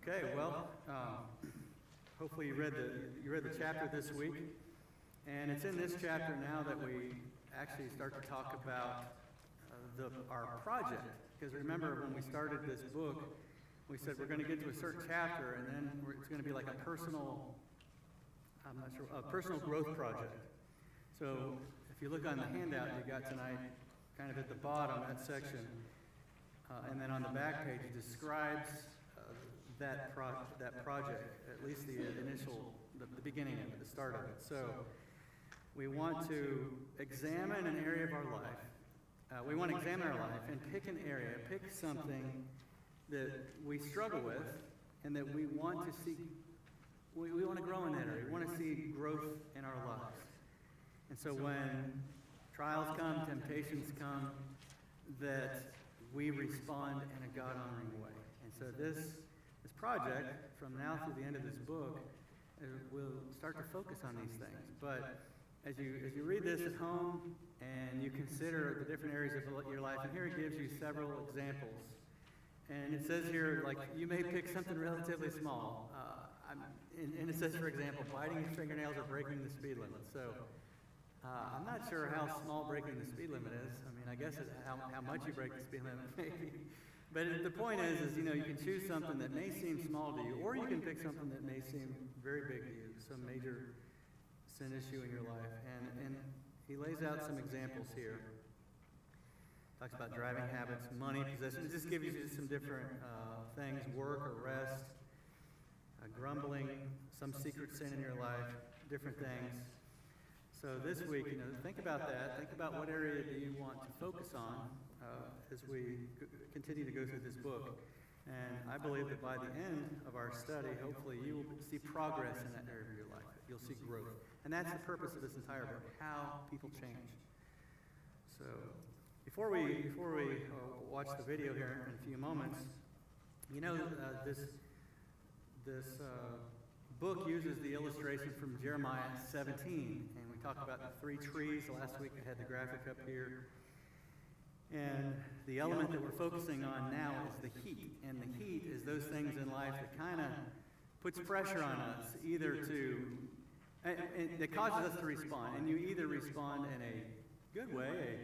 Okay, well, hopefully you read the chapter this week, and it's in this chapter now that we actually start to talk about our project. Because remember, when we started this book, we said we're going to get to a certain chapter, and then it's going to be like a personal growth project. So if you look on the handout you got tonight, kind of at the bottom, that section, and then on the back page, it describes that project, at least the beginning of it, the start of it. So we want to examine an area of our life. We want to examine our life and pick an area, pick something that we struggle with and that we want to see. We want to grow in that area. We want to see growth in our lives. And so when trials come, temptations come, that we respond in a God-honoring way. And so this project, from now through the end of this book, will start to focus on these things. But as you read this at home and you consider the different areas of your life, and here it gives you several examples. And it says here, like, you may pick something relatively small. And it says, for example, biting your fingernails or breaking the speed limit. So I'm not sure how small breaking the speed limit is. I mean, I guess it's how much you break the speed limit, maybe. But the point is, you can choose something that may seem small to you, or you can pick something that may seem very big to you, some major sin issue in your life. And he lays out some examples here. Talks about driving habits, money, possessions. It just gives you some different things, work or rest, grumbling, some secret sin in your life, different things. So this week, think about that. Think about what area do you want to focus on as we continue to go through this book. And I believe that by the end of our study, hopefully you will see progress in that area of your life. You'll see growth. And that's the purpose of this entire book, how people change. So before we watch the video here in a few moments, this book uses the illustration from Jeremiah 17, and we talked about the three trees. Last week I had the graphic up here. And the element that we're focusing on now is the heat. And the heat is those things in life that kind of puts pressure on us, that causes us to respond. And you either respond in a good way,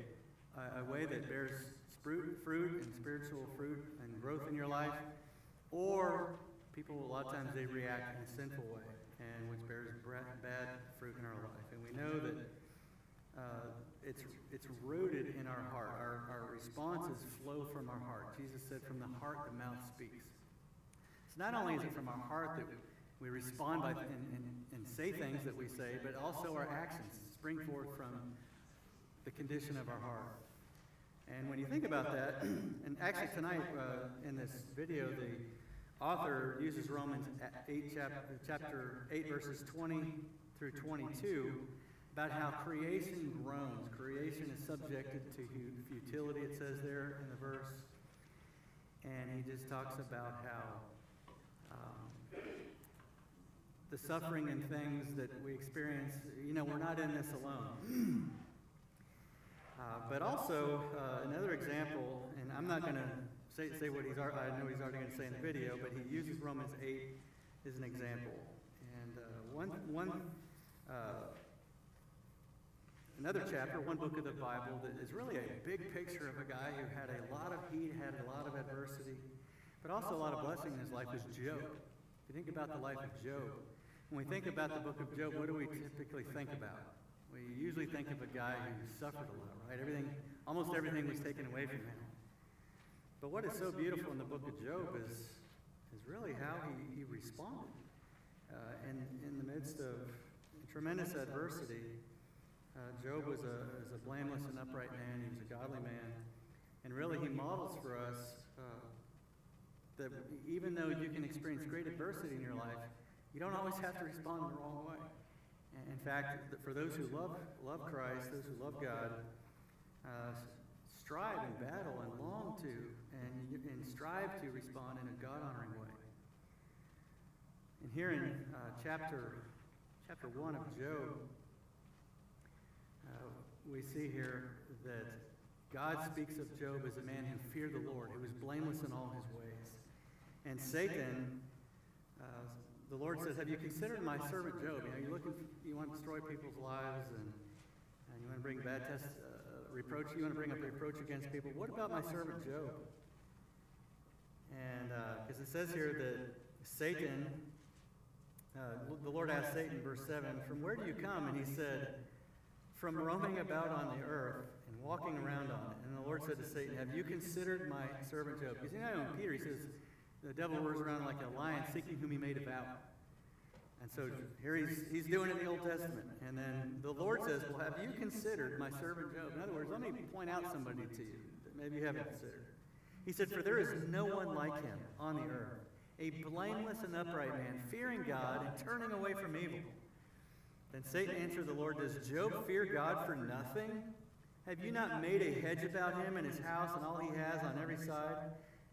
a way that bears fruit and spiritual fruit and growth in your life, or people, a lot of times, they react in a sinful way, and which bears bad fruit in our life. And we know that it's rooted in our heart. Our responses flow from our heart. Jesus said, from the heart the mouth speaks. So not only is it from our heart that we respond and say things that we say, but also our actions spring forth from the condition of our heart. And when you think about that, and actually tonight in this video, the author uses Romans 8, chapter 8, verses 20 through 22, about how creation groans. Creation is subjected to futility, it says there in the verse. And he just talks about how the suffering and things that we experience, we're not in this alone. But also, another example, and I'm not going to say what I know he's already going to say in the video, but he uses Romans 8 as an example. And another chapter, one book of the Bible that is really a big picture of a guy who had a lot of heat, had a lot of adversity, but also a lot of blessing in his life, was Job. If you think about the life of Job, when we think about the book of Job, what do we typically think about? We usually think of a guy who suffered a lot, right? Almost everything was taken away from him. But what is so beautiful in the book of Job is really how he responded. In the midst of tremendous adversity, Job was a blameless and upright man. He was a godly man. And really he models for us that even though you can experience great adversity in your life, you don't always have to respond the wrong way. In fact, for those who love Christ, those who love God, strive and battle and long to and strive to respond in a God-honoring way. And here in chapter 1 of Job, we see here that God speaks of Job as a man who feared the Lord, who was blameless in all his ways. And Satan the Lord says, have you considered my servant Job? You want to destroy people's lives, and you want to bring bad reproach. You want to bring up reproach against people. What about my servant Job? And because it says here that Satan, the Lord asked Satan, verse 7, from where do you come? And he said, from roaming about on the earth and walking around on it. And the Lord said to Satan, have you considered my servant Job? Because you know, in Peter, he says, the devil roars around like a lion seeking whom he may devour. And so here he's doing it in the Old Testament. And then the Lord says, well, have you considered my servant Job? In other words, let me point out somebody to you that maybe you haven't considered. He said, for there is no one like him on the earth, a blameless and upright man, fearing God and turning away from evil. Then Satan answered the Lord, does Job fear God for nothing? Have you not made a hedge about him and his house and all he has on every side?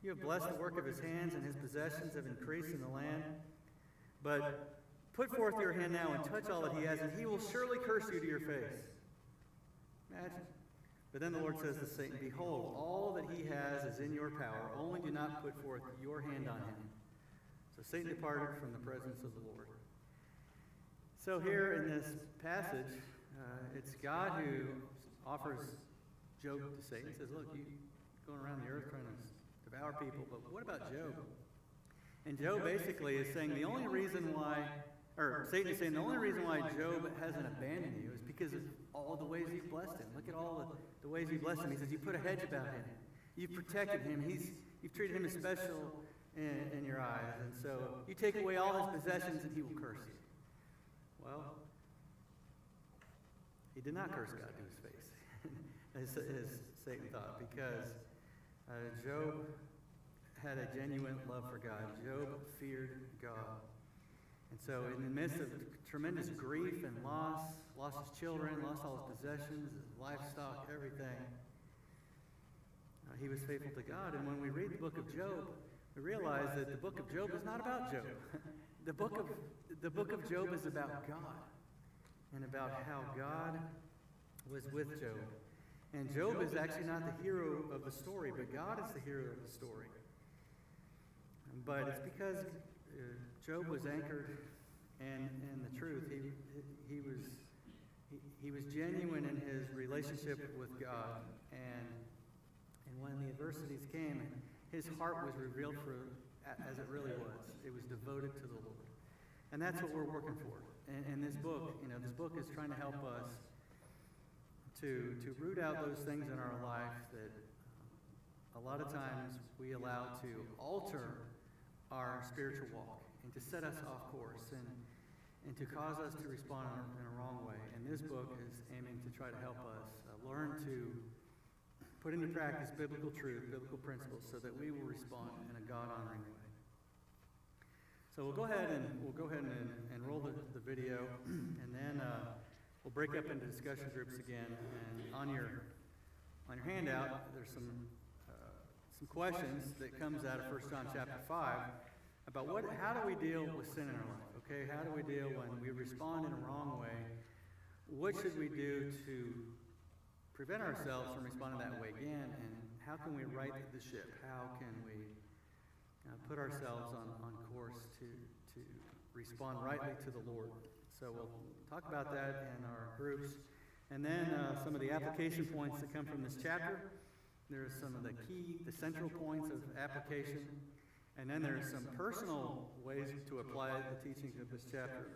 You have blessed the work of his hands, and his possessions have increased in the land. But put forth your hand now and touch all that he has, and he will surely curse you to your face. Imagine. But then the Lord says to Satan, behold, all that he has is in your power. Only do not put forth your hand on him. So Satan departed from the presence of the Lord. So here in this passage, it's God who offers Job to Satan. He says, look, you're going around the earth trying to devour people, but what about Job? And Job basically is saying the only reason why, or Satan is saying the only reason why Job hasn't abandoned you is because of all the ways you've blessed him. Look at all the ways you've blessed him. He says you put a hedge about him. You've protected him. You've treated him as special in your eyes. And so you take away all his possessions and he will curse you. Well, he did not curse God to his face, as Satan thought, because Job had a genuine love for God. Job feared God. And so in the midst of tremendous grief and lost his children, lost all his possessions, his livestock, everything, he was faithful to God. And when we read the book of Job, we realize that the book of Job is not about Job. The book of Job is about God and about how God was with Job. And Job is actually not the hero of the story, but God is the hero of the story. But it's because Job was anchored in the truth. He was genuine in his relationship with God. And when the adversities came, his heart was revealed as it really was. It was devoted to the Lord. And that's what we're working for. And this book, this book is trying to help us to root out those things in our life that a lot of times we allow to alter our spiritual walk and to set us off course and to cause us to respond in a wrong way. And this book is aiming to try to help us learn to put into practice biblical truth, biblical principles, so that we will respond in a God-honoring way. So we'll go ahead and roll the video, and then we'll break up into discussion groups again. And on your handout, there's some questions that comes out of 1 John chapter 5 about how do we deal with sin in our life? Okay, how do we deal when we respond in a wrong way? What should we do to prevent ourselves from responding that way again? And how can we right the ship? How can we put ourselves on course to respond rightly to the Lord? So we'll talk about that in our groups. And then some of the application points that come from this chapter. There's some of the central points of application. And then there's some personal ways to apply the teachings of this chapter.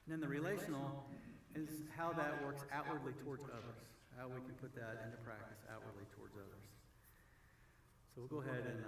And then the relational is how that works outwardly towards others, how we can put that into practice outwardly towards others. So we'll go ahead and